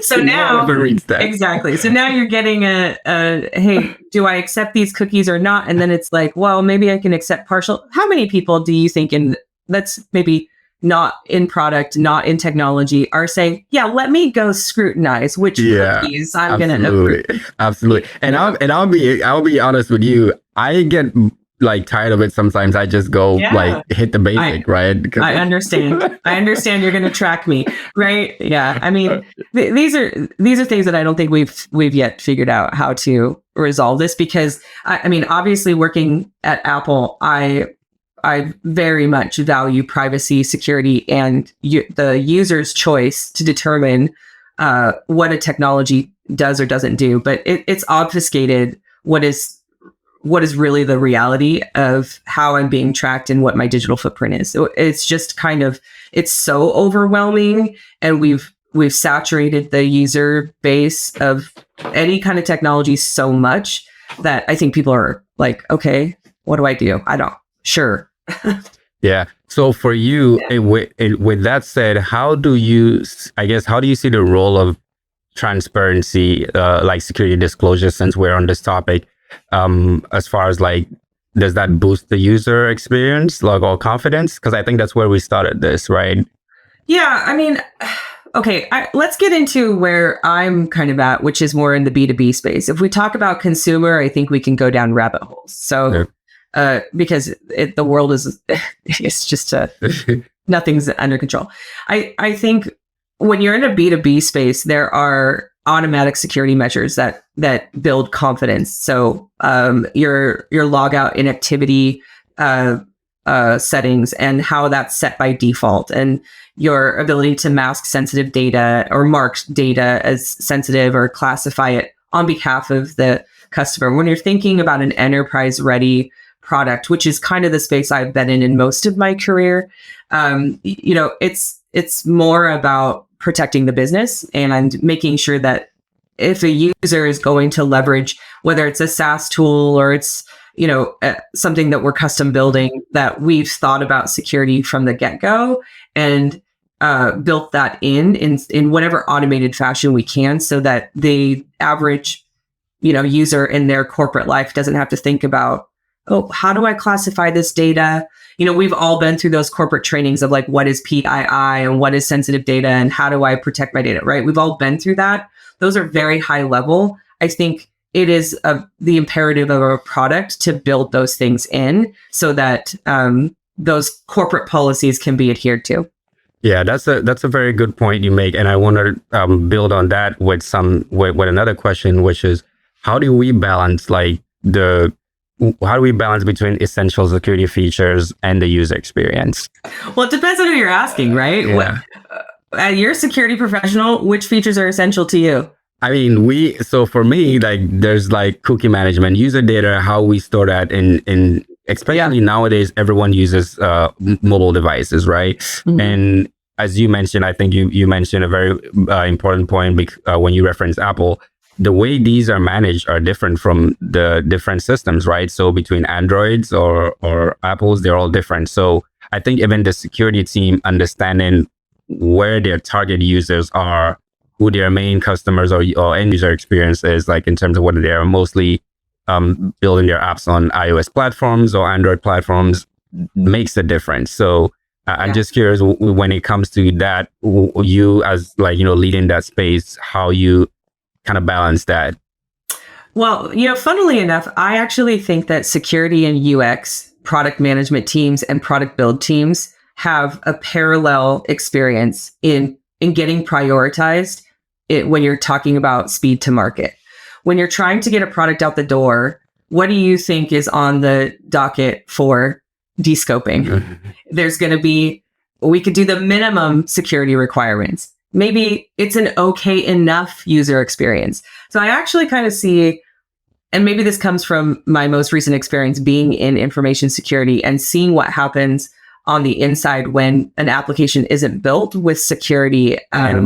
So now, that. Exactly. So now you're getting hey, do I accept these cookies or not? And then it's like, well, maybe I can accept partial. How many people do you think that's maybe not in product, not in technology, are saying, yeah, let me go scrutinize which cookies I'm going to approve. Absolutely. And I'll be honest with you. I get like tired of it sometimes. I just go like hit the basic, right? Because I understand. I understand you're going to track me, right? Yeah. I mean, these are things that I don't think we've yet figured out how to resolve this, because I mean, obviously working at Apple, I very much value privacy, security, and the user's choice to determine what a technology does or doesn't do. But it's obfuscated what is really the reality of how I'm being tracked and what my digital footprint is. So it's just it's so overwhelming, and we've saturated the user base of any kind of technology so much that I think people are like, okay, what do I do? I don't. Sure. Yeah. So for you, with that said, how do you see the role of transparency, like security disclosure, since we're on this topic, as far as like, does that boost the user experience, like, or confidence? Because I think that's where we started this, right? Yeah. I mean, okay, let's get into where I'm kind of at, which is more in the B2B space. If we talk about consumer, I think we can go down rabbit holes. So because the world is, it's just nothing's under control. I think when you're in a B2B space, there are automatic security measures that build confidence. So your log out inactivity settings and how that's set by default, and your ability to mask sensitive data or mark data as sensitive or classify it on behalf of the customer. When you're thinking about an enterprise ready product, which is kind of the space I've been in most of my career, it's more about protecting the business and making sure that if a user is going to leverage, whether it's a SaaS tool or it's something that we're custom building, that we've thought about security from the get-go and built that in whatever automated fashion we can, so that the average user in their corporate life doesn't have to think about, oh, how do I classify this data? We've all been through those corporate trainings of like, what is PII and what is sensitive data and how do I protect my data, right? We've all been through that. Those are very high level. I think it is the imperative of a product to build those things in so that those corporate policies can be adhered to. Yeah, that's a very good point you make. And I want to build on that with another question, which is, how do we balance between essential security features and the user experience? Well, it depends on who you're asking, right? Yeah. You're a security professional. Which features are essential to you? I mean, so for me, like, there's like cookie management, user data, how we store that in especially nowadays, everyone uses mobile devices, right? Mm-hmm. And as you mentioned, I think you mentioned a very important point when you reference Apple. The way these are managed are different from the different systems, right? So between Androids or Apples, they're all different. So I think even the security team understanding where their target users are, who their main customers or end user experience is, like in terms of whether they are mostly building their apps on iOS platforms or Android platforms, makes a difference. So I'm just curious, when it comes to that, you as leading that space, how you kind of balance that? Well, funnily enough, I actually think that security and UX product management teams and product build teams have a parallel experience in getting prioritized when you're talking about speed to market. When you're trying to get a product out the door, what do you think is on the docket for descoping? There's going to be, we could do the minimum security requirements. Maybe it's an okay enough user experience. So I actually kind of see, and maybe this comes from my most recent experience being in information security and seeing what happens on the inside when an application isn't built with security in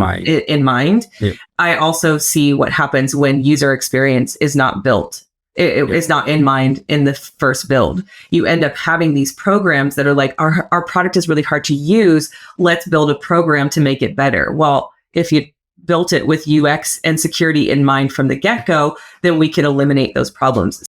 mind. Yeah. I also see what happens when user experience is not built. It's not in mind in the first build. You end up having these programs that are like, our product is really hard to use. Let's build a program to make it better. Well, if you built it with UX and security in mind from the get-go, then we can eliminate those problems.